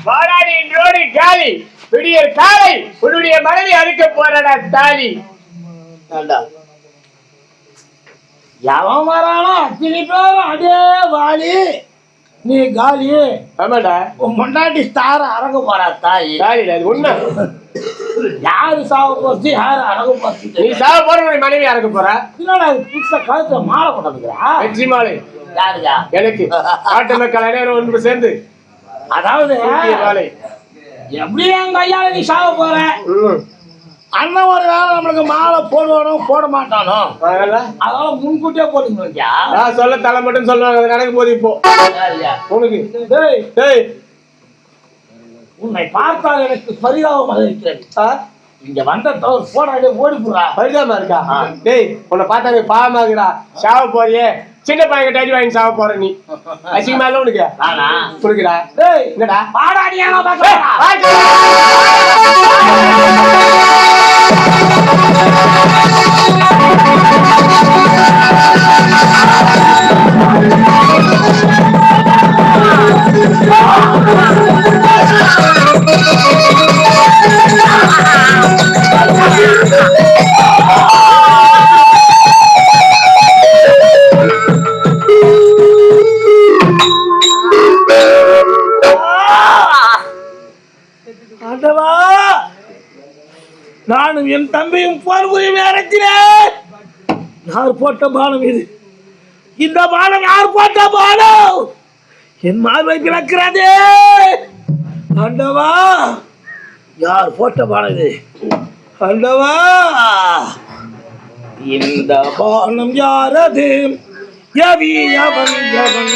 வாராடி road காலி விடியற் காலை உன்னுடைய மனைவி அறுக்க போறடா தாலி. எவன் வரானோ அத்தனை பேரும் அதே வாலி நீ காலி. ஆமாடா உன் முன்னாடி ஸ்டார அறங்க போறா தாய். தாலி அது உண்மை. யாரு சாவ போச்சு யாரு அறங்க போச்சு? நீ சாவ போற மனைவி அறக்க போறா. என்னடா புதுசா கழுத்துல மாலை போட்டுக்கிறா? வெற்றி மாலை யாருக்கா? எனக்கு ஆட்டு மக்கள் அனைவரும் ஒன்று சேர்ந்து. அதாவது மாலை எப்படி என் கையால நீ சாவ போற? அண்ணன் ஒரு வேலை நம்மளுக்கு மாலை போடுவானோ போட மாட்டானோ அதனால முன்கூட்டியே போட்டுக்கணும். சொல்ல தலை மட்டும் சொல்லுவாங்க. அது நடக்கும் போது இப்போ உனக்கு உன்னை பார்த்தால் எனக்கு பரிதாபமாக இருக்கிறது. இங்க வந்த தவறு போடாதே ஓடி போறா. பரிதாபமா இருக்கா? டேய் உன்னை பார்த்தாவே பாவமாகுடா. சாவ போறியே சின்ன பையன் அடி வாங்கி சாவ போற நீ. அசிங்கமா இல்ல உனக்கு? கொடுக்குறா. டேய் என்னடா பாடாடியா நானும் என் தம்பியும் போர் புரியும் நேரத்திலே யார் போட்ட பானம் இது? இந்த பானம் யார் போட்ட பானம்? என் மார்பை பிளக்கிறதே. ஆண்டவா யார் போட்ட பானம் இது? ஆண்டவா இந்த பானம் யாரது? எவி அவன் எவன்?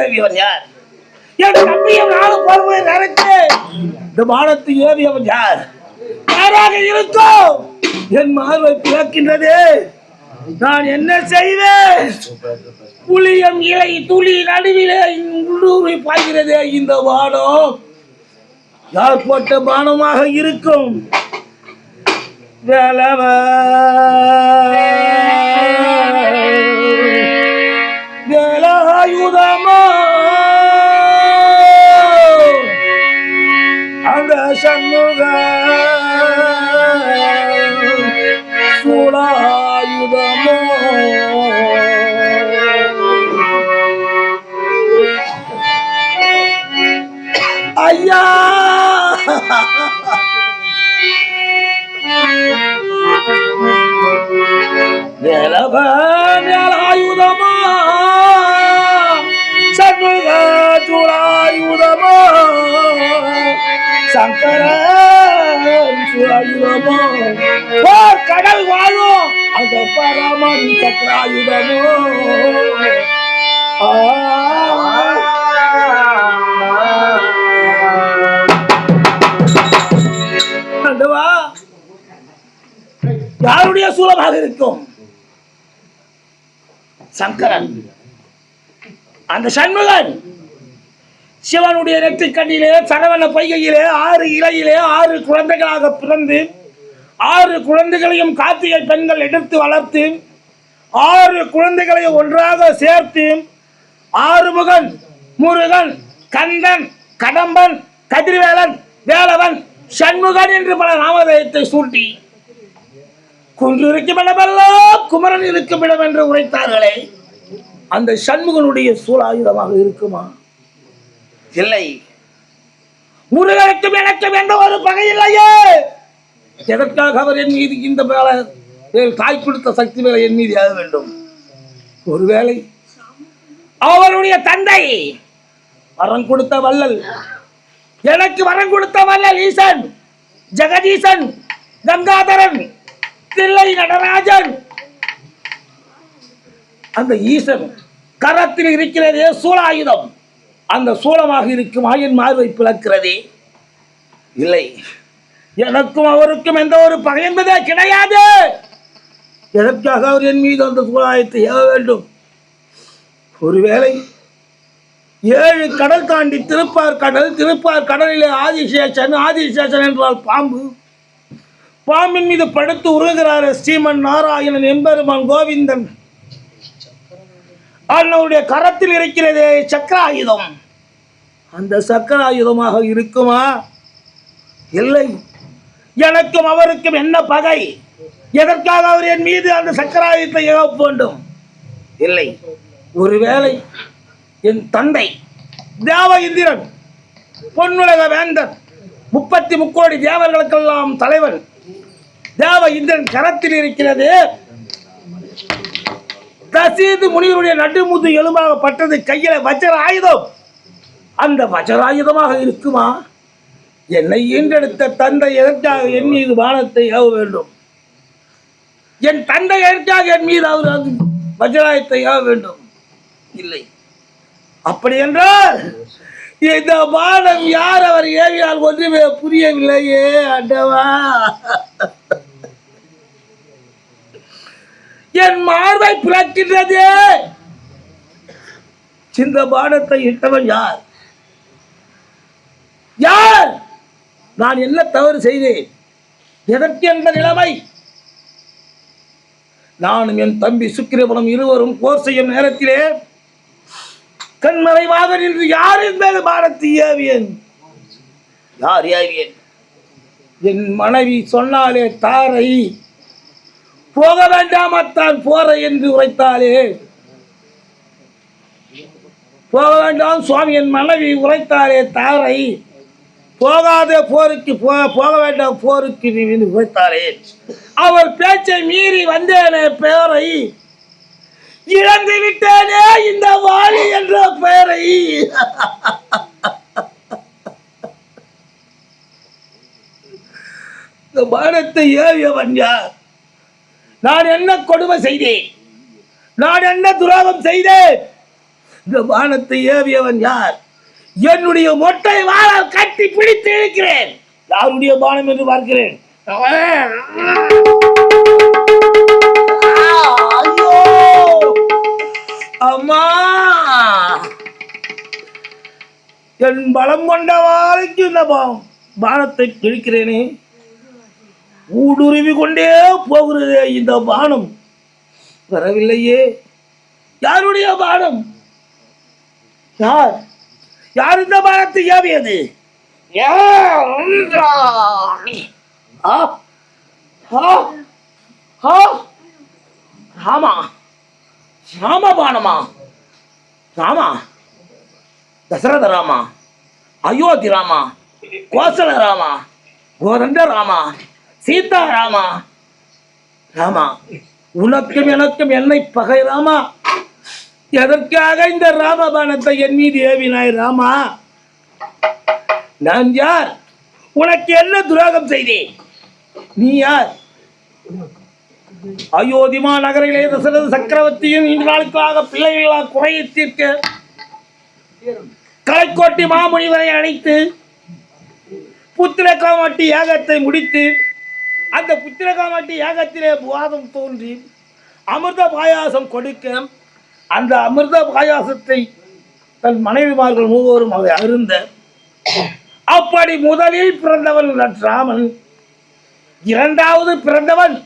ஏவியவன் யார்? என் தம்பியும் நானும் பொறுமை நினைத்து இந்த பானத்தை ஏவியவன் யார்? யாராக இருக்கும்? என் மார்பை பிளக்கின்றது. நான் என்ன செய்வேன்? புளியம் இலை துளி நடுவிலே உள்ளூரை பாய்கிறது. இந்த பானம் யார் போட்ட பானமாக இருக்கும்? வேலவ வேலாயுதமா அந்த சண்முக சூலாயுதமோ ஐயா வேலவ வேலாயுதமா சண்முக சூலாயுதமா சங்கரன் சூலாயுதமா கடல் வாழும் அந்த பரமன் சக்கராயுதமோ யாருடைய சூலமாக இருக்கும்? சங்கரன். அந்த சண்முகன் சிவனுடைய நெற்றிக்கண்ணிலே சரவண பொய்கையிலே 6 இலையிலே 6 குழந்தைகளாக பிறந்து 6 குழந்தைகளையும் கார்த்திகை பெண்கள் எடுத்து வளர்த்து 6 குழந்தைகளையும் ஒன்றாக சேர்த்து 6 முகன் முருகன் கந்தன் கடம்பன் கதிர்வேலன் வேலவன் சண்முகன் என்று பல நாமதயத்தை சூட்டி குன்று இருக்கும் இடமெல்லாம் குமரன் இருக்கும் இடம் என்று உரைத்தார்களே, அந்த சண்முகனுடைய சூலாயுதமாக இருக்குமா? இல்லை, முருகனுக்கும் எனக்கும் எந்த ஒரு பகை இல்லையே. எதற்காக அவர் என் மீது இந்த மேல தாய் கொடுத்த சக்தி மேல என் மீது ஆக வேண்டும்? ஒருவேளை அவருடைய தந்தை வரம் கொடுத்த வள்ளல், எனக்கு வரம் கொடுத்த வள்ளல் ஈசன், ஜெகதீசன், கங்காதரன், தில்லை நடராஜன், அந்த ஈசன் கரத்தில் இருக்கிறதே சூலாயுதம், அந்த சூலமாக இருக்குமா என் மார்பை பிளக்கிறதே? இல்லை, எனக்கும் அவருக்கும் எந்த ஒரு பகை என்பதே கிடையாது. எதற்காக அவர் என் மீது அந்த சூலாயுதத்தை ஏவ வேண்டும்? ஒருவேளை 7 கடல் தாண்டி திருப்பார் கடல், திருப்பார் கடலிலே ஆதிசேஷன், ஆதிசேஷன் என்றால் பாம்பு, பாம்பின் மீது படுத்து உருகிறார் ஸ்ரீமன் நாராயணன் எம்பெருமான் கோவிந்தன். அவனுடைய கரத்தில் இருக்கிறதே சக்கராயுதம், அந்த சக்கராயுதமாக இருக்குமா? இல்லை, எனக்கும் அவருக்கும் என்ன பகை? எதற்காக அவர் என் மீது அந்த சக்கராயுதத்தை ஏவ வேண்டும்? இல்லை, ஒருவேளை என் தந்தை தேவ இந்திரன், பொன்னுலக வேந்தன், 33 கோடி தேவர்களுக்கெல்லாம் தலைவன் தேவ இந்திரன் கரத்தில் இருக்கிறது தசீது முனிவருடைய நடுமுது எலும்பாக பட்டது கையில வஜ்ர ஆயுதம், அந்த வஜ்ர ஆயுதமாக இருக்குமா? என்னை ஈன்றெடுத்த தந்தை எதற்காக என் மீது பானத்தை ஏவ வேண்டும்? என் தந்தை எதற்காக என் மீது அவர் வஜ்ராயுதத்தை ஏவ வேண்டும்? இல்லை, அப்படி என்றால் இந்த பானம் யார் அவர் ஏவியால் ஒன்றுமே புரியவில்லையே. அண்டவா, என் மார்பை பிளக்கின்றது. இந்த பானத்தை இட்டவன் யார்? யார்? நான் என்ன தவறு செய்தேன்? எதற்கு என்ற நிலைமை? நானும் என் தம்பி சுக்கிரவனும் இருவரும் போர் செய்யும் நேரத்திலே கண்மறைவாக நின்று யார் இந்த பானத்தை ஏவியன்? யார் ஏவியன்? என் மனைவி சொன்னாலே தாரை, போக வேண்டாமத்தான் போற என்று உரைத்தாலே, போக வேண்டாம் சுவாமி என் மனைவி உரைத்தாலே தாரை, போகாத போருக்கு போக வேண்டாம் போருக்கு நீ உரைத்தாலே, அவர் பேச்சை மீறி வந்தேனே பேரை, இழந்து விட்டேனே இந்த வாலி என்ற பெயரை. இந்த பானத்தை ஏவியவன் யார்? நான் என்ன கொடுமை செய்தேன்? நான் என்ன துரோகம் செய்தேன்? இந்த பானத்தை ஏவியவன் யார்? என்னுடைய மொட்டை வாழால் கட்டி பிடித்து இருக்கிறேன். யாருடைய பானம் என்று பார்க்கிறேன். அம்மா, என் பலம் கொண்ட வாழைக்கு இந்த பானத்தை கிழிக்கிறேனே, ஊடுருவி கொண்டே போகிறதே இந்த பானம், வரவில்லையே. யாருடைய பானம்? யார்? யார் இந்த பானத்தை ஏவியது? ஆமா, ராமா பானமா? ராமா, தசரத ராமா, அயோத்தி ராமா, கோசல ராமா, கோதண்ட ராமா, சீதா ராமா. ராமா, உனக்கும் எனக்கும் என்னை பகை ராமா. எதற்காக இந்த ராமபானத்தை என் மீது ஏவினாய் ராமா? நான் யார்? உனக்கு என்ன துரோகம் செய்தேன்? நீ யார்? அயோத்திமா நகரிலே தசரத சக்கரவர்த்தியின் இன்று நாளுக்காக பிள்ளைகளாக குறையை தீர்க்க கலைக்கோட்டி மாமுனிவரை அழைத்து புத்திரகாமாட்டி யாகத்தை முடித்து, அந்த புத்திரகாமாட்டி யாகத்திலே வாதம் தோன்றி அமிர்த பாயாசம் கொடுக்க, அந்த அமிர்த பாயாசத்தை தன் மனைவிமார்கள் மூவரும் அதை அருந்த, அப்படி முதலில் பிறந்தவன் ராமன், இரண்டாவது பிறந்தவன்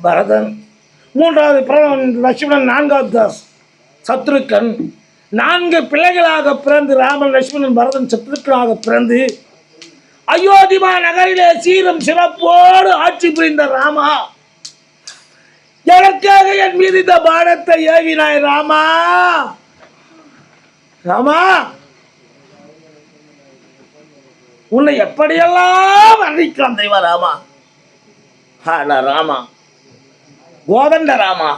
பரதன், மூன்றாவது பிறந்தவன் லட்சுமணன், நான்காவது சத்ருக்கன். 4 பிள்ளைகளாக பிறந்து ராமன், லட்சுமணன், பரதன், சத்ருக்கனாக பிறந்து அயோத்திமா நகரிலே சீரும் சிறப்போடு ஆட்சி புரிந்த ராமா, எனக்காக என் மீது இந்த பானத்தை ஏவினாய் ராமா. ராமா, உன்னை எப்படியெல்லாம் வர்ணிக்கலாம் தெய்வா ராமா. அட ராமா, கோதண்ட ராமா,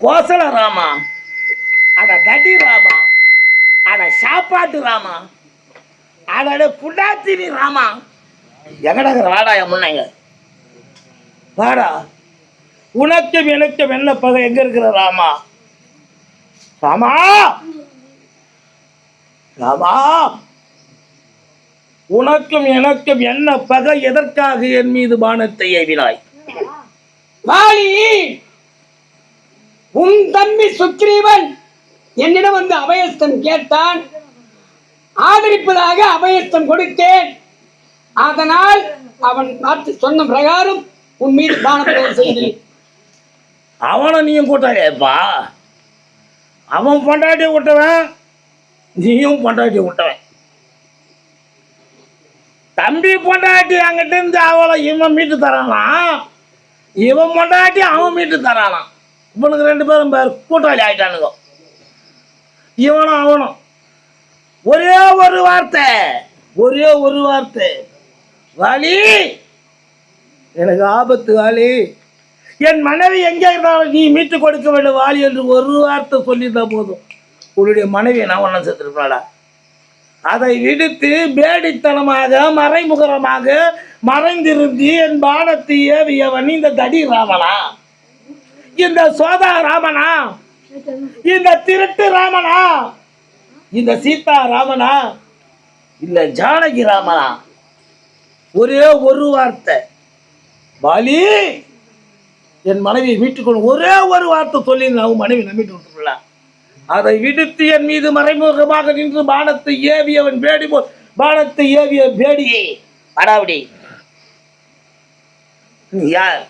கோசல ராமா, அட தடி ராமா, அட சாப்பாட்டு ராமா, அட புண்டாத்தினி ராமா. எங்கடகிற வாடா என் முன்னைங்க வாடா. உனக்கும் எனக்கும் என்ன பகை எங்க இருக்கிற ராமா? ராமா ராமா, உனக்கும் எனக்கும் என்ன பகை? எதற்காக என் மீது பானத்தை ஏவினாய்? வாலி, உன் தம்பி சுக்ரீவன் என்னிடம் வந்து அபயஸ்தம் கேட்டான். ஆதரிப்பதாக அபயஸ்தம் கொடுத்தேன். அதனால் அவன் சொன்ன பிரகாரம் உன் மீது பானப்பிரயோகம் செய்தேன். அவனை நீயும் கூட்டாயப்பா. அவன் பொண்டாட்டியை விட்டவன், நீயும் பொண்டாட்டியை விட்டவன். தம்பி பொண்டாட்டி அங்கிட்ட இருந்து அவளை இவன் மீட்டு தரானா, இவன் பொண்டாட்டி அவன் மீட்டு தரானா. இவனுக்கு 2 பேரும் பேர் கூட்டாளி ஆயிட்டானுங்க. இவனும் அவனும் ஒரே ஒரு வார்த்தை, ஒரே ஒரு வார்த்தை, வாலி எனக்கு ஆபத்து வாலி, என் மனைவி எங்கே இருந்தாலும் நீ மீட்டு கொடுக்க வேண்டும் வாலி என்று ஒரு வார்த்தை சொல்லியிருந்தா போதும், உன்னுடைய மனைவியை நான் ஒன்றும் செத்துருப்பாடா. அதை விடுத்து பேடித்தனமாக மறைமுகரமாக மறைந்திருந்து என் பானத்தை ஏவியவன் இந்த தடி ராமனா, இந்த சோதா ராமனா, இந்த திருட்டு ராமனா, இந்த சீதா ராமனா, இல்ல ஜானகி ராமனா? ஒரே ஒரு வார்த்தை, வாலி என் மனைவியை வீட்டுக்கொண்டு ஒரே ஒரு வார்த்தை சொல்லி நான் மனைவி நம்பிட்டு விட்டுருல. அதை விடுத்து என் மீது மறைமுகமாக நின்று பானத்தை ஏவியவன் பேடி போல் பானத்தை ஏவிய பேடியை அடாவடி. யார்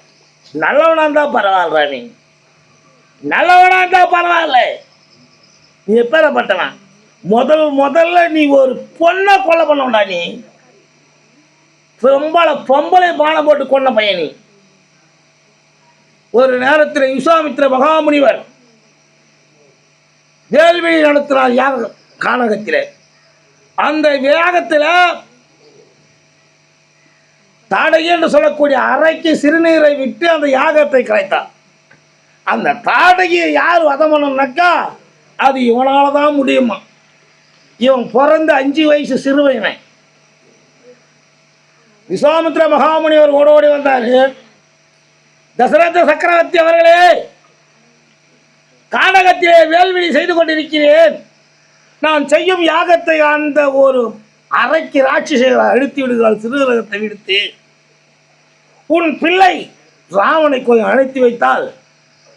நல்லவனா இருந்தா பரவாயில்ல, நீ நல்லவனா இருந்தா பரவாயில்ல. நீ எப்பேறப்பட்டவன்? முதல்ல நீ ஒரு பொண்ணை கொலை பண்ணா. நீ பொம்பளை பானம் போட்டு கொண்ட பையன் நீ. ஒரு நேரத்தில் விஸ்வாமித்திர மகாமுனிவர் வேள்வி நடத்தினார் யாக கானகத்தில். அந்த யாகத்தில் தாடகை என்று சொல்லக்கூடிய அறைக்கு சிறுநீரை விட்டு அந்த யாகத்தை கலைத்தார். அந்த தாடகையை யார் வதம் பண்ணணும்னாக்கா அது இவனால தான் முடியுமா. இவன் பிறந்த 5 வயசு சிறுவயனை. விஸ்வாமித்திர மகாமுனிவர் ஓடோடி வந்தார். தசரத சக்கரவர்த்தி அவர்களே, கானகத்திலே வேள்வி செய்து கொண்டிருக்கிறேன். நான் செய்யும் யாகத்தை அந்த ஒரு அறைக்கு ராட்சசிகளை அழுத்தி விடுகிறாள். சிறுரகத்தை விடுத்து உன் பிள்ளை ராவனை கொஞ்சம் அழைத்து வைத்தால்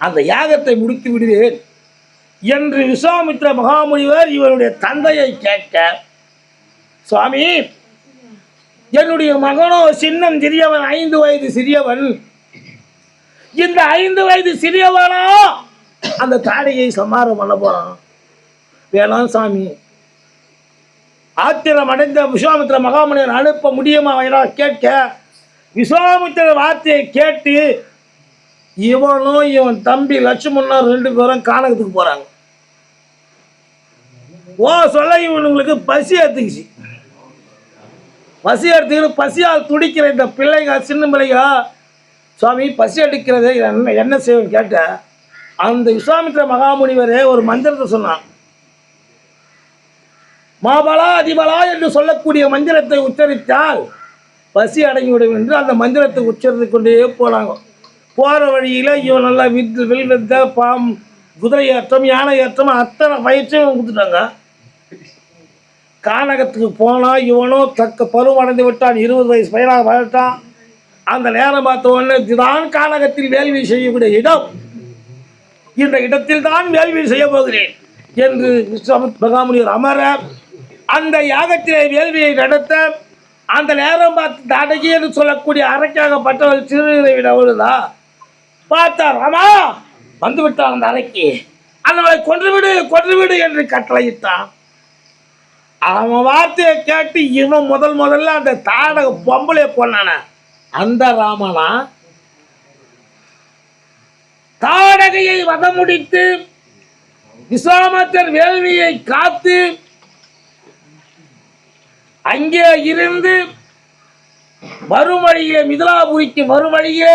அந்த யாகத்தை முடித்து விடுவேன் என்று விஸ்வாமித்திர மகாமுனிவர் இவருடைய தந்தையை கேட்க, சுவாமி என்னுடைய மகனோ சின்னம் சிறியவன், 5 வயது சிறியவன். இந்த 5 வயது சிறியவனா அந்த தாடியை சமாரம் பண்ண போறான். வேணாம் சாமி. ஆத்திரம் அடைந்த விஸ்வாமித்திர மகாமுனிவர் அனுப்ப முடியுமா கேட்க, விஸ்வாமித்திர வார்த்தையை கேட்டு இவனும் இவன் தம்பி லட்சுமணன் 2 பேரும் கானகத்துக்கு போறாங்க. சொல்ல இவனுங்களுக்கு பசி எடுத்துக்கிச்சு. பசி எடுத்துக்கிட்டு பசியால் துடிக்கிற இந்த பிள்ளைங்க, சின்ன பிள்ளைங்க, சுவாமி பசி எடுக்கிறது என்ன செய்யும் கேட்ட, அந்த விஸ்வாமித்திர மகாமுனிவரே ஒரு மந்திரத்தை சொன்னான். மாபலா அதிபலா என்று சொல்லக்கூடிய மந்திரத்தை உச்சரித்தால் பசி அடங்கிவிடும் என்று அந்த மந்திரத்தை உச்சரித்து கொண்டே போனாங்க. போகிற வழியில் இவன் நல்லா வில்வித்த குதிரை ஏற்றம், யானை ஏற்றம் அத்தனை பயிற்சியும் கொடுத்துட்டாங்க. கானகத்துக்கு போனால் இவனும் தக்க பருவம் அடைந்து விட்டான். 20 வயசு பையனாக வளர்த்தான். அந்த நேரம் பார்த்த உடனே இதுதான் கானகத்தில் வேள்வி செய்யக்கூடிய இடம், இந்த இடத்தில் தான் வேள்வி செய்ய போகிறேன் என்று மகாமுனிவர் அமர அந்த யாகத்திலே வேள்வியை நடத்த அந்த நேரம் பார்த்து தாடகி என்று சொல்லக்கூடிய அறைக்காகப்பட்டவள் சிறுநீரை விட அவளுதா பார்த்தார். ஆமா வந்து விட்டான் அந்த அறைக்கு. அவளை கொன்றுவிடு என்று கட்டளையிட்டான். அவன் வார்த்தையை கேட்டு இவன் முதல்ல அந்த தாடக பொம்பளை கொண்டான அந்த ராமனா தாடகையை வதம் முடித்து விஸ்வாமித்திரர் வேள்வியை காத்து அங்கே இருந்து மறுமொழியிலே மிதிலாபுரிக்கு மறுமொழியே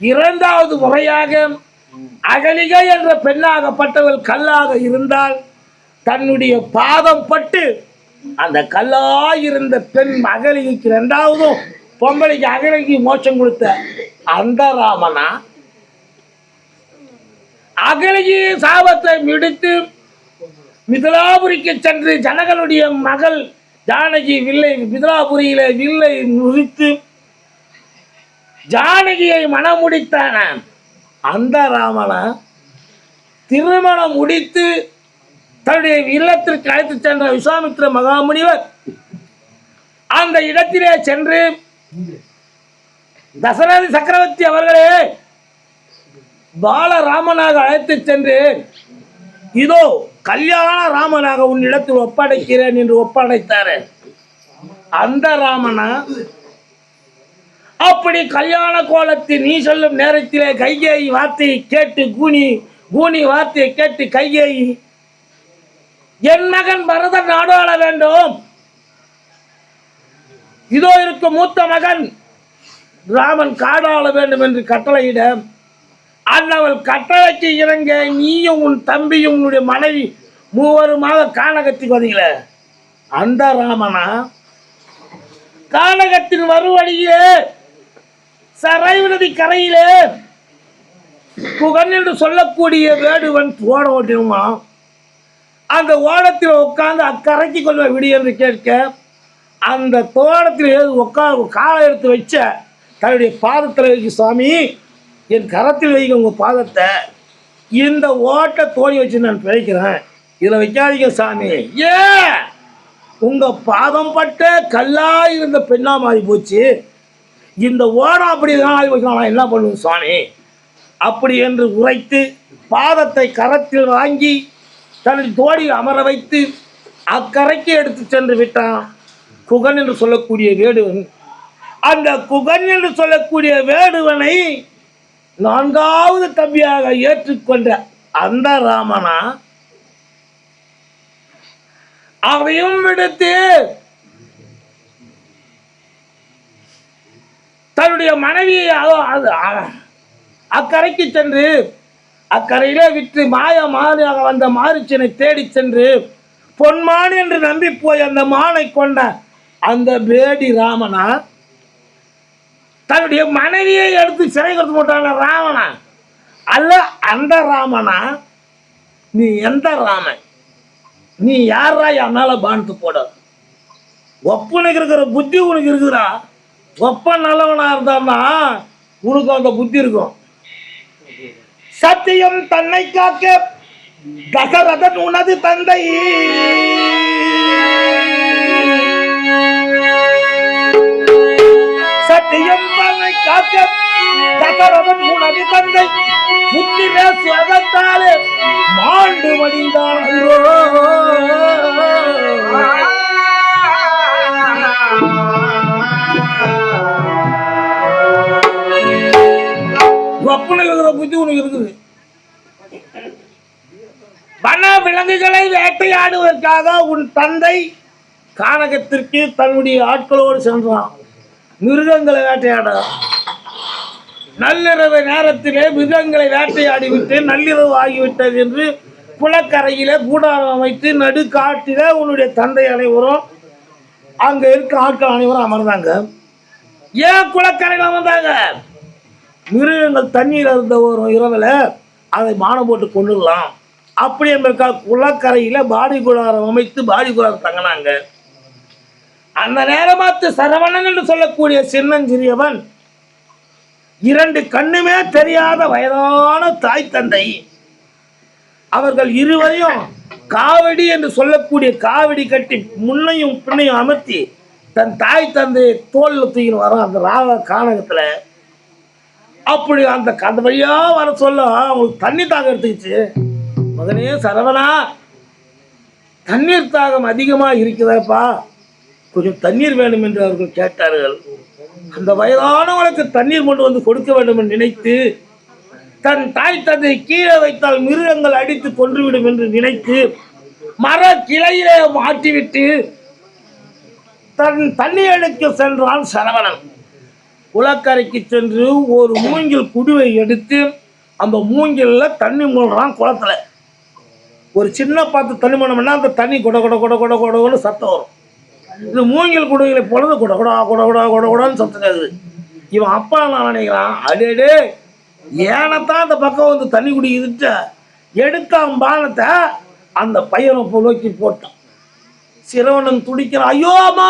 இரண்டாவது முறையாக அகலிகை என்ற பெண்ணாகப்பட்டவள் கல்லாக இருந்தால் தன்னுடைய பாதம் பட்டு அந்த கல்லாயிருந்த பெண் அகலிகைக்கு இரண்டாவதும் பொம்பளைக்கு அகலிகை மோட்சம் கொடுத்த அந்த ராமனா அகலிகை சாபத்தை விடுத்து மிதிலாபுரிக்கு சென்று ஜனகனுடைய மகள் ஜானகி மிதிலாபுரியிலே வில்லை முறித்து ஜானகியை மணமுடித்தான அந்த ராமனா திருமணம் முடித்து தன்னுடைய இல்லத்திற்கு அழைத்து சென்ற விஸ்வாமித்திர மகாமுனிவர் அந்த இடத்திலே சென்று தசரதி சக்கரவர்த்தி அவர்களே பாலராமனாக அழைத்து சென்று இதோ கல்யாண ராமனாக உன்னிடத்தில் ஒப்படைக்கிறேன் என்று ஒப்படைத்தார். அந்த ராமனா அப்படி கல்யாண கோலத்தில் நீ சொல்லும் நேரத்திலே கைகேயி வார்த்தையை கேட்டு கூனி வார்த்தையை கேட்டு கைகேயி என் மகன் பரதன் நாடாள வேண்டும், இதோ இருக்கும் மூத்த மகன் ராமன் காடாள வேண்டும் என்று கட்டளையிட அந்தவள் கட்டளைக்கு இறங்க நீயும் உன் தம்பியும் உன்னுடைய மனைவி மூவருமாக கானகத்துக்கு வந்தீங்களே அந்த ராமனா கானகத்தின் மறுவழியிலே சரைவநதி கரையிலே குகன் என்று சொல்லக்கூடிய வேடுவன் ஓட ஓட்டினுமா அந்த ஓடத்தில் உட்கார்ந்து அக்கரைக்கு கொள்ள விடு என்று கேட்க அந்த தோட்டத்தில் உட்காந்து காலை எடுத்து வச்ச தன்னுடைய பாதத்தில் வைக்க சுவாமி என் கரத்தில் வைக்க உங்கள் பாதத்தை இந்த ஓட்டை தோணி வச்சு நான் பிழைக்கிறேன் இதில் வைக்காதீங்க சாமி ஏன் உங்கள் பாதம் பட்ட கல்லாக இருந்த பெண்ணா மாறி போச்சு இந்த ஓடம் அப்படி தான் ஆகி வைக்கலாம் நான் என்ன பண்ணுவேன் சுவாமி அப்படி என்று உரைத்து பாதத்தை கரத்தில் வாங்கி தனது தோடி அமர வைத்து அக்கரைக்கு எடுத்து சென்று விட்டான் குகன் என்று சொல்லக்கூடிய வேடுவன். அந்த குகன் என்று சொல்லக்கூடிய வேடுவனை நான்காவது தம்பியாக ஏற்றுக்கொண்ட அந்த ராமனா அதையும் விடுத்து தன்னுடைய மனைவியை அக்கரைக்கு சென்று அக்கரையிலே விற்று மாயாக வந்த மாரிச்சனை தேடி சென்று பொன்மான் என்று நம்பி போய் அந்த மானை கொண்ட அந்த வேடி ராமனா தன்னுடைய மனைவியை எடுத்து சிறை கொடுத்து போட்டான ராமனா அல்ல அந்த ராமனா நீ எந்த ராமன் நீ யாரா என் மேல பாண்டு போட ஒப்பனுக்கு இருக்கிற புத்தி உனக்கு இருக்குதா ஒப்பன் நல்லவனா இருந்தான்னா உனக்கு அந்த புத்தி இருக்கும். சத்தியம் தன்னை காக்க தசரதன் உனது தந்தை சத்தியம் தன்னை காக்க தசரதன் உனது தந்தை புத்திர சுகத்தாலே மாண்டு மடிந்தான். புத்தி உனக்கு இருக்குது. வன விலங்குகளை வேட்டையாடுவதற்காக உன் தந்தை கானகத்திற்கு தன்னுடைய ஆட்களோடு சென்றான். மிருகங்களை வேட்டையாட நள்ளிரவு நேரத்திலே மிருகங்களை வேட்டையாடி விட்டு நள்ளிரவு ஆகிவிட்டது என்று குளக்கரையிலே கூடாரம் அமைத்து நடுக்காட்டில உன்னுடைய தந்தை அனைவரும் அங்க இருக்க ஆட்கள் அனைவரும் அமர்ந்தாங்க. ஏன் குளக்கரையில் அமர்ந்தாங்க? மிருகங்கள் தண்ணீர் இருந்த ஒரு இரவில் அதை மானம் போட்டு கொண்டுடலாம் அப்படி என்பதற்காக குளக்கரையில பாடி கூடாரம் அமைத்து பாடி கூடாரம் தங்கினாங்க. அந்த நேரமாத்து சரவணன் என்று சொல்லக்கூடிய சின்னஞ்சிறியவன் இரண்டு கண்ணுமே தெரியாத வயதான தாய் தந்தை அவர்கள் இருவரையும் காவடி என்று சொல்லக்கூடிய காவடி கட்டி முன்னையும் பின்னையும் அமர்த்தி தன் தாய் தந்தையை தோல் தூக்கின்னு வரோம் அந்த ராவ கானகத்துல. அப்படி அந்த கந்த வழியா வர சொல்ல அவங்களுக்கு தண்ணி தாகம் எடுத்துக்கிச்சு. மகனே சரவணா தண்ணீர் தாகம் அதிகமாக இருக்குதாப்பா கொஞ்சம் தண்ணீர் வேண்டும் என்று அவர்கள் கேட்டார்கள். அந்த வயதானவனுக்கு தண்ணீர் கொண்டு வந்து கொடுக்க வேண்டும் என்று நினைத்து தன் தாய் தந்தை கீழே வைத்தால் மிருகங்கள் அடித்து கொன்றுவிடும் என்று நினைத்து மர கிளையிலே மாட்டிவிட்டு தண்ணி எடுக்க சென்றான் சரவணன். குளக்கரைக்கு சென்று ஒரு மூங்கில் குடுவை எடுத்து அந்த மூங்கில்ல தண்ணி மூழ்கிறான் குளத்துல. ஒரு சின்ன பாத்து தண்ணி மூணம்னா அந்த தண்ணி கொட கொட கொட கொட கொடன்னு சத்தம் வரும். இது மூங்கில் குடுவைகளை பொழுது கொட கொடா கொட கொடா கொட கொடான்னு சத்தம் கேக்குது. இவன் அப்பா நான் நினைக்கிறான், அடேடே ஏனத்தான் அந்த பக்கம் வந்து தண்ணி குடிக்கிட்டு எடுத்தான் பானத்தை அந்த பையனை நோக்கி போட்டான். சிரவணன் துடிக்கிறான், ஐயோ அம்மா,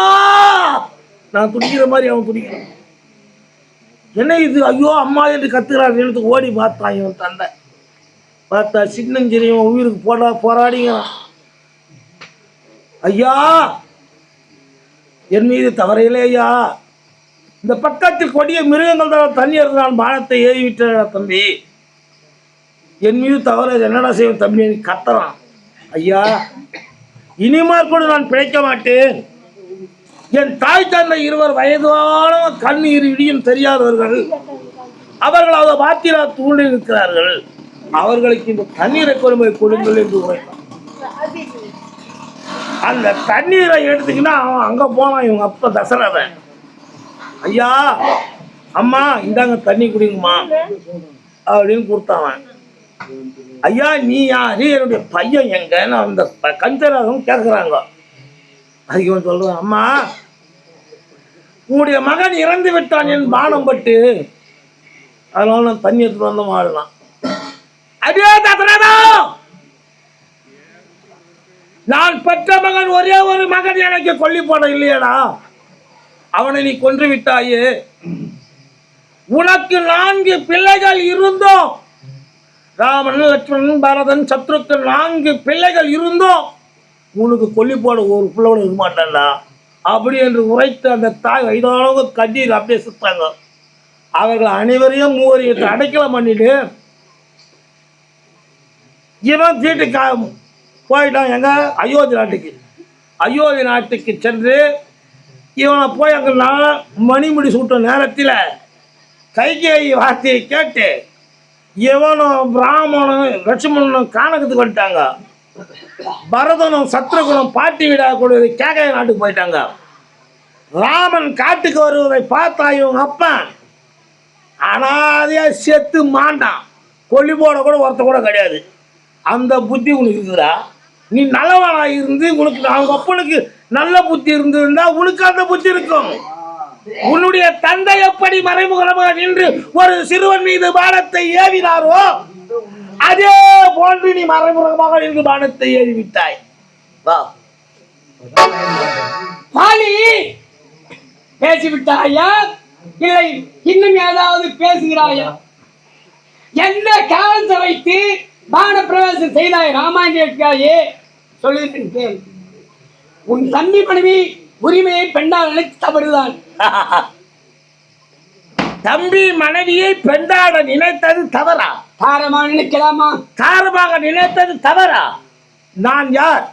நான் துடிக்கிற மாதிரி அவன் துடிக்கிறான். என்ன இது ஐயோ அம்மா என்று கத்துக்கிறான். எடுத்து ஓடி பார்த்தான் இவன் தந்தை. பார்த்தா சின்னஞ்சிரியவன் உயிருக்கு போராடிங்கிறான். ஐயா, என் மீது தவறையிலே ஐயா, இந்த பக்கத்தில் கொடிய மிருகங்கள் தான் தண்ணி இருந்தான் பானத்தை ஏறி விட்ட தம்பி, என் மீது தவறு என்னடா செய்வேன் தம்பி கத்துறான். ஐயா, இனிமேல் கூட நான் பிழைக்க மாட்டேன். என் தாய் தந்தை இருவர் வயதான கண்ணீர் இடியும் தெரியாதவர்கள், அவர்கள் அதை பாத்திரா தூண்டி இருக்கிறார்கள், அவர்களுக்கு இந்த தண்ணீரை கொண்டு கொடுங்கள் என்று உரைத்தான். அந்த தண்ணீரை எடுத்துக்கினா அவன் அங்க போனான். இவங்க அப்பா தசரதன், ஐயா அம்மா இந்தாங்க தண்ணி குடிங்கம்மா அப்படின்னு கொடுத்தாவன். ஐயா நீ யாரு, என்னுடைய பையன் எங்கன்னு அந்த கஞ்சராகவும் கேட்குறாங்க. அதுக்கு இவன் சொல்றான், அம்மா உன்னுடைய மகன் இறந்து விட்டான் என் பானம் பட்டு, அதனால நான் தண்ணி எடுத்து வந்த மாடலாம். அதே தசரதா, நான் பெற்ற மகன் ஒரே ஒரு மகன் எனக்கு கொல்லி போட இல்லையடா, அவனை நீ கொன்று விட்டாயே. உனக்கு 4 பிள்ளைகள் இருந்தோம், ராமன் லட்சுமணன் பரதன் சத்ருக்கு 4 பிள்ளைகள் இருந்தோம், உனக்கு கொல்லி போட ஒரு பிள்ளையோட இருக்க மாட்டான்டா அப்படி என்று உரைத்து அந்த தாய் வயதானவங்க கண்ணீர் அப்படியே சுத்தாங்க. அவர்கள் அனைவரையும் 3 அடைக்கலம் பண்ணிட்டு இவன் வீட்டுக்கு போயிட்டான். எங்க அயோத்தி நாட்டுக்கு. அயோத்தி நாட்டுக்கு சென்று இவனை போய் அங்கே மணிமுடி சூட்ட நேரத்தில் கைகேயி வார்த்தையை கேட்டு இவனும் பிராமணனும் லட்சுமணனும் காணகத்துக்கு வந்துட்டாங்க. பரதனும் சத்ருகுணம் பாட்டி விடக்கூடியதை கேகைய நாட்டுக்கு போயிட்டாங்க. ராமன் காட்டுக்கு வருவதை பார்த்தா இவங்க அப்பன் அனாதையா செத்து மாண்டான். கொல்லி போட கூட ஒருத்த கூட கிடையாது. அந்த புத்தி உனக்கு இருக்குதா? நீ நல்லவனா இருந்து உனக்கு அவங்க அப்பனுக்கு நல்ல புத்தி இருந்திருந்தா உனக்கு அந்த புத்தி இருக்கும். உன்னுடைய தந்தை எப்படி மறைமுகமாக நின்று ஒரு சிறுவன் மீது பானத்தை ஏவினாரோ அதே போன்று நீ மறைமுகமாக நின்று பானத்தை ஏறி விட்டாய். வா பாலி பேசிவிட்டாயா? இல்லை இன்னும் ஏதாவது பேசுகிறாயா? எந்த காலத்தை வைத்து பான பிரவேசம் செய்தாய் ராமாயணே சொல்லுகிறேன். உன் தம்பி மனைவி உரிமையை பெண்ணால் நினைத்து தவறுதான். தம்பி மனைவியை பெண்டாட நினைத்தது தவறா? தாரமாக நினைக்கலாமா? தாரமாக நினைத்தது தவறா? நான் யார்,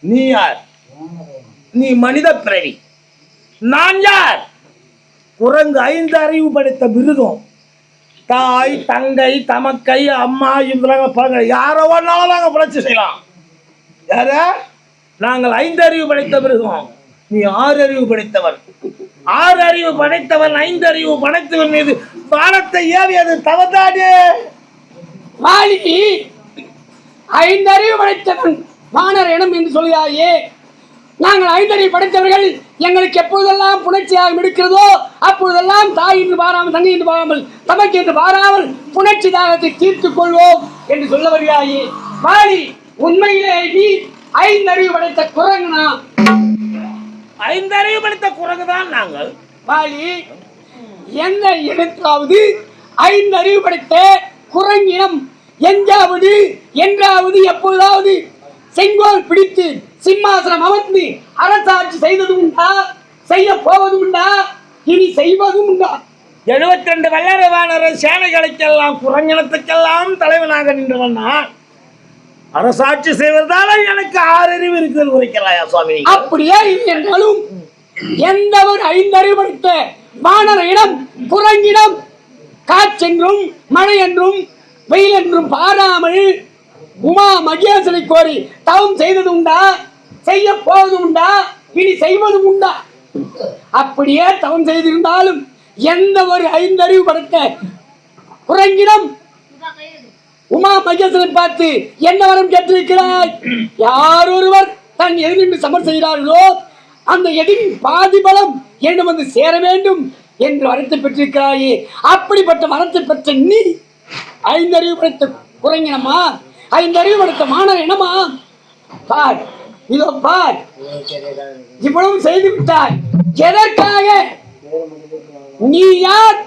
நீ யார்? நீ மனித பிறவி, நான் யார்? குரங்கு 5 அறிவு படைத்த மிருகம். தாய் தங்கை தமக்கை அம்மா இவங்க யாரோ ஒன்னாலும் நாங்கள் புரட்சி செய்யலாம். யார? நாங்கள் 5 அறிவு படைத்த மிருகம், நீ 6 அறிவு படைத்தவன். 6 அறிவு படைத்தவன் 5 அறிவு படைத்தவன் மீது பானத்தை ஏவியது தவறானே. வாலி 5 அறிவு படைத்தவன் வானர் இனம் என்று சொல்கிறாயே. நாங்கள் 5 அறிவு படைத்தவர்கள், எங்களுக்கு எப்பொழுதெல்லாம் புணர்ச்சியாக இருக்கிறதோ அப்பொழுதெல்லாம் தாய் என்று பாராமல் தங்கை என்று பாராமல் தமக்கு என்று பாராமல் புணர்ச்சி தாகத்தை தீர்த்துக் கொள்வோம் என்று சொல்ல வருகிறாயே. வாலி உண்மையிலே நீ 5 அறிவு படைத்த குரங்குனா? 5 அறிவு படைத்த குரங்குதான் நாங்கள். வாலி எந்த இடத்தாவது 5 அறிவு படைத்த குரங்கினம் எங்காவது என்றாவது எப்பொழுதாவது செங்கோல் பிடித்து சிம்மாசனம் அமர்ந்து அரசாட்சி செய்தது உண்டா? செய்ய போவதும் உண்டா? இனி செய்வதும் உண்டா? 72 வல்லரை வானர சேனைகளுக்கெல்லாம் குரங்கினத்துக்கெல்லாம் தலைவனாக நின்றவன் நான். அரசாட்சி செய்வதால எனக்கு 6 அறிவு இருக்கிறது உரைக்கிறாயா சுவாமி? அப்படியே என்றாலும் எந்த ஒரு 5 அறிவு படைத்த வானர இடம் குரங்கிடம் காற்றென்றும் மழை என்றும் வெயில் என்றும் பாராமல் உமா மகேசனை கோரி தவம் செய்தது உண்டா? செய்ய போவது உண்டா? இனி செய்வதும் உண்டா? அப்படியே தவம் செய்திருந்தாலும் எந்த ஒரு 5 அறிவு படைத்த குரங்கிடம் உமா மகேஸ்வரன் பார்த்து என்ன வரம் கேட்டிருக்கிறாய்? யார் ஒருவர் தன் எதிரின்று சமர் செய்கிறார்களோ அந்த எதிரின் பாதி பலம் என்னிடம் வந்து சேர வேண்டும் என்று வரத்தை பெற்றிருக்கிறாயே. அப்படிப்பட்ட வரத்தை பெற்ற நீ 5 அறிவு படைத்த குரங்கினமா, 5 அறிவு படைத்த மாணவர் என்னமா? பார், இதோ பார், இவ்வளவு செய்து விட்டாய். எதற்காக? நீ யார்,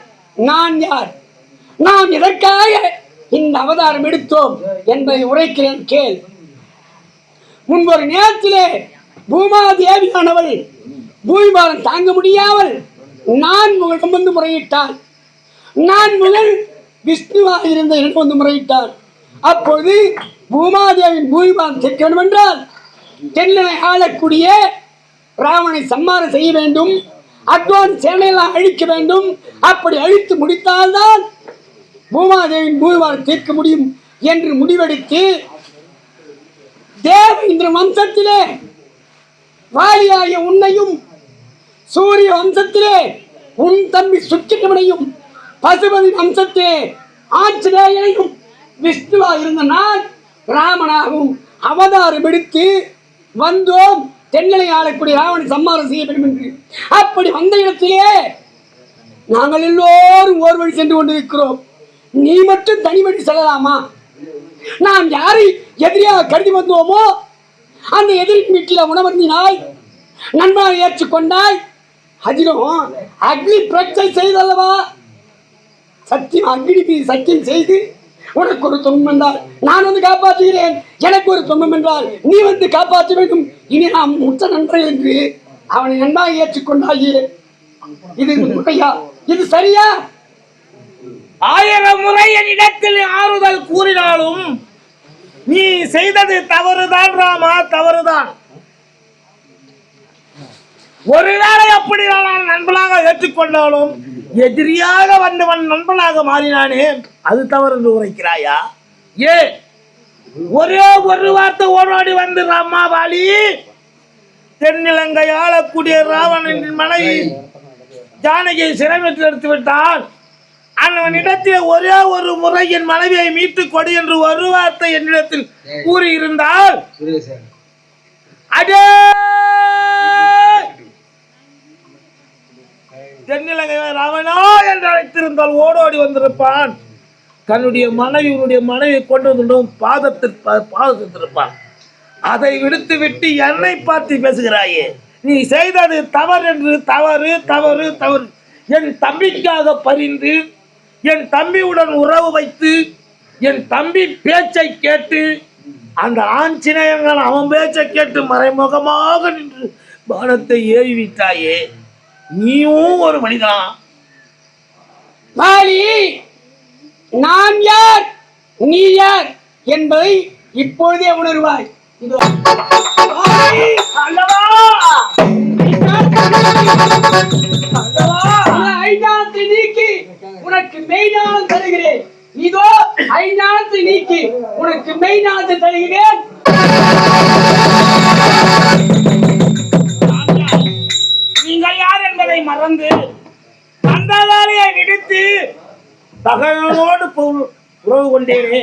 நான் யார், நாம் எதற்காக இந்த அவதாரம் எடுத்தோம் என்பதை உரைக்கிறேன் கேள். முன்பொரு நேரத்திலே பூமாதேவியானவள் பூமிபாரம் தாங்க முடியாமல் நான் முகம் வந்து முறையிட்டாள். நான் முகல் விஷ்ணுவாக இருந்த இடம் வந்து முறையிட்டாள். அப்பொழுது பூமாதேவியின் பூமிபாரம் தீர்க்க வேண்டும் என்றால் தென்னனை ஆளக்கூடிய ராவனை சம்மாரம் செய்ய வேண்டும், அத்வான் சேனையெல்லாம் அழிக்க வேண்டும். அப்படி அழித்து முடித்தால்தான் பூமாதேவியின் பூமிபாரம் தீர்க்க முடியும் என்று முடிவெடுத்து தேவேந்திர வம்சத்திலே வாலியாகிய உன்னையும், சூரிய வம்சத்திலே உன் தம்பி சுக்கிரமனையும், பசுபதி வம்சத்திலே ஆஞ்சநேயனையும், விஷ்ணுவா இருந்த நான் ராமனாகவும் அவதாரம் எடுத்து வந்தோம். தென்னலை ஆளக்கூடிய ராவணை சம்மாரம் செய்ய வேண்டும் என்று. அப்படி வந்த இடத்திலே நாங்கள் எல்லோரும் ஓர் வழி சென்று கொண்டிருக்கிறோம். நீ மட்டும் தனி வழி செல்லலாமா? நாம் யாரை எதிரியாக கருதி வந்தோமோ அந்த எதிரின் வீட்டில் உணவருந்தினாய், நண்பனாக ஏற்றுக்கொண்டாய். அதிலும் அக்னி பிரச்சனை செய்தல்லவா? சத்தியம் அக்னி சத்தியம் செய்து உனக்கு ஒரு துன்பம் என்றால் நான் வந்து காப்பாற்றுகிறேன், எனக்கு ஒரு துன்பம் என்றால் நீ வந்து காப்பாற்ற வேண்டும். இனி நாம் உச்ச நண்பர்கள் என்று அவனை நன்றாக ஏற்றுக்கொண்டாயே. இது முறையா? இது சரியா? 1000 முறை என்னிடத்தில் ஆறுதல் கூறினாலும் நீ செய்தது தவறுதான் ராமா, தவறுதான். ஒருவேளை அப்படி நான் நண்பனாக ஏற்றுக்கொண்டாலும் எதிரியாக வந்தவன் நண்பனாக மாறினானே, அது தவறு என்று உரைக்கிறாயா? ஏ, ஒரே ஒரு வார்த்தை ஓடோடி வந்து ராமா வாலி, தென்னிலங்கை ஆளக்கூடிய ராவணனின் மனைவி ஜானகியை சிறைமைத்து எடுத்து விட்டான். அவனிடத்தில் ஒரே ஒரு முறை என் மனைவியை மீட்டுக் கொடு என்று ஒரு வார்த்தை என்னிடத்தில் கூறியிருந்தால் அதே தென்னிலங்கை ராவணா என்று அழைத்திருந்தால் ஓடோடி வந்திருப்பான். தன்னுடைய மனைவியை கொண்டு வந்து பாதத்திருப்பான். அதை விடுத்து விட்டு என்னை பார்த்து பேசுகிறாயே, நீ செய்தது தவறு என்று. தவறு தவறு தவறு. என் தம்பிக்காக பரிந்து என் தம்பியுடன் உறவு வைத்து என் தம்பி பேச்சை கேட்டு அந்த ஆஞ்சநேயன் அவன் பேச்சை கேட்டு மறைமுகமாக நின்று பானத்தை ஏறிவிட்டாயே, நீயும் ஒரு மனிதனா? வாலி, நான் யார் நீ யார் என்பதை இப்பொழுதே உணர்வாய். இதோ வாலி, அல்லவா ஐந்தானத்தை நீக்கி உனக்கு மெய்ஞானம் தருகிறேன். இதோ ஐந்தானத்தை நீக்கி உனக்கு மெய்ஞானத்தை தருகிறேன். நீங்கள் யார் என்பதை மறந்து அந்த வேலையை விடுத்து பகலோடு உறவு கொண்டேனே.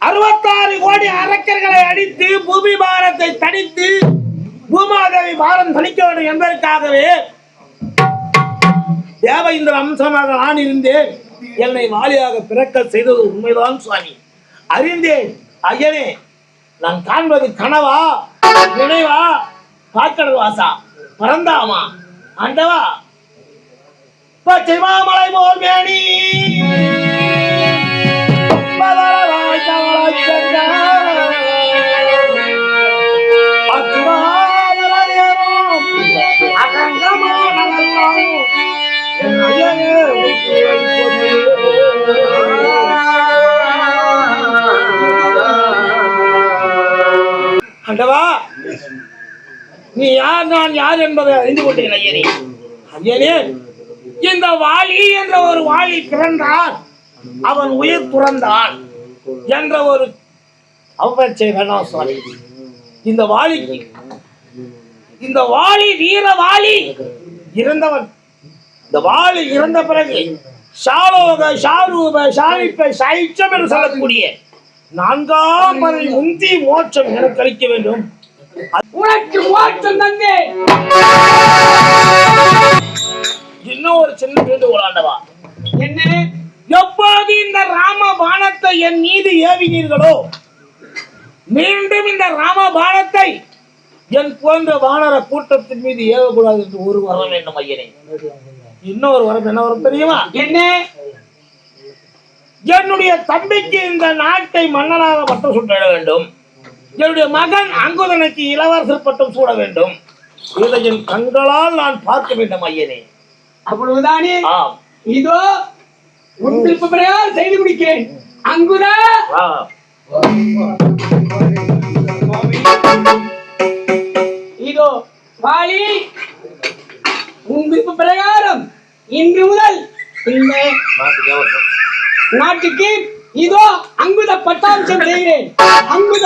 66 கோடி அரக்கர்களை அடித்து பூமி பாரத்தை தடித்து பூமாதேவி பாரம் தணிக்க வேண்டும் என்பதற்காகவே தேவேந்திர அம்சமாக நான் இருந்தேன். என்னை வாலியாக பிறக்க செய்தது உண்மைதான் சுவாமி, அறிந்தேன். ஐயனே, நான் காண்பது கனவா, நினைவா, காக்கடல் வாசா, பரந்தாமா, ஆண்டவா, பச்சை மாமலை போல் மேனி ஆண்டவா, நீ யார் நான் யார் என்பதை அறிந்து கொண்டேன். ஐயனே, ஐயனே, இந்த வாலி என்ற ஒரு வாலி பிறந்தான், அவன் உயிர் துறந்தான் என்ற ஒரு அவ்வச்சை வேணாம் சுவாமி. இந்த வாளிக்கு, இந்த வாளி வீர வாளி இறந்தவன். இந்த வாளி இறந்த பிறகு ஷாலோக ஷாரூப ஷாரிப்ப சைச்சம் என்று சொல்லக்கூடிய 4ஆம் பதவி முந்தி மோட்சம் எனக்கு அளிக்க வேண்டும். உனக்கு மோட்சம் தந்தே. இன்னும் ஒரு சின்ன வேண்டுகோள் ஆண்டவா. என்ன? எப்பொழுது இந்த ராம பாணத்தை என் மீது ஏவினீர்களோ, மீண்டும் இந்த ராம பாணத்தை என் போன்ற வானர கூட்டத்தின் மீது ஏவக்கூடாது என்று ஒரு வரம் வேண்டும் ஐயனே. இன்னொரு வரம் என்ன வரம் தெரியுமா? என்ன? என்னுடைய தம்பிக்கு இந்த நாட்டை மன்னனாக பட்டம் சூட்ட வேண்டும். என்னுடைய மகன் அங்குதனுக்கு இளவரசர் பட்டம் சூட வேண்டும். இதை என் கண்களால் நான் பார்க்க வேண்டும் ஐயனே. அவ்வளவுதானே? ஆம். இதோ உன் விருப்பப்படியால் செய்து முடிக்கிறேன். அங்குதா, இதோ வாளி, உன் விருப்ப பிரகாரம் இன்று முதல் இந்த நாட்டுக்கு இதோ அங்குத பட்டாபிஷேகம் செய்கிறேன். அங்குத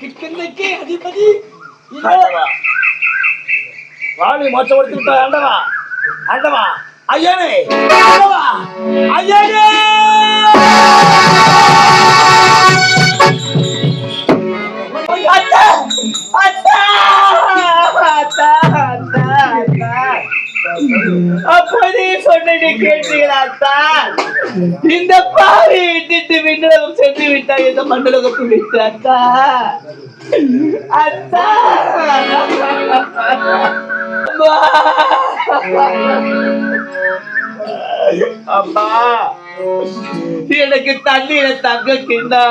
கிட்கந்தைக்கு அதிபதி வாளி மோட்சம் கொடுத்து விட்டா ஆண்டவா. ஆண்டவா ஐயனே, ஆண்டவா ஐயனே. அப்போதே சொன்னதை கேட்டீங்களா அத்தான்? இந்த பாவை விட்டுட்டு விண்ணகம் சென்று விட்டாய், இந்த மண்டலத்தை விட்டு அத்தா. அத்தா அம்மா, எனக்கு தண்ணீரை தங்க கிண்டா.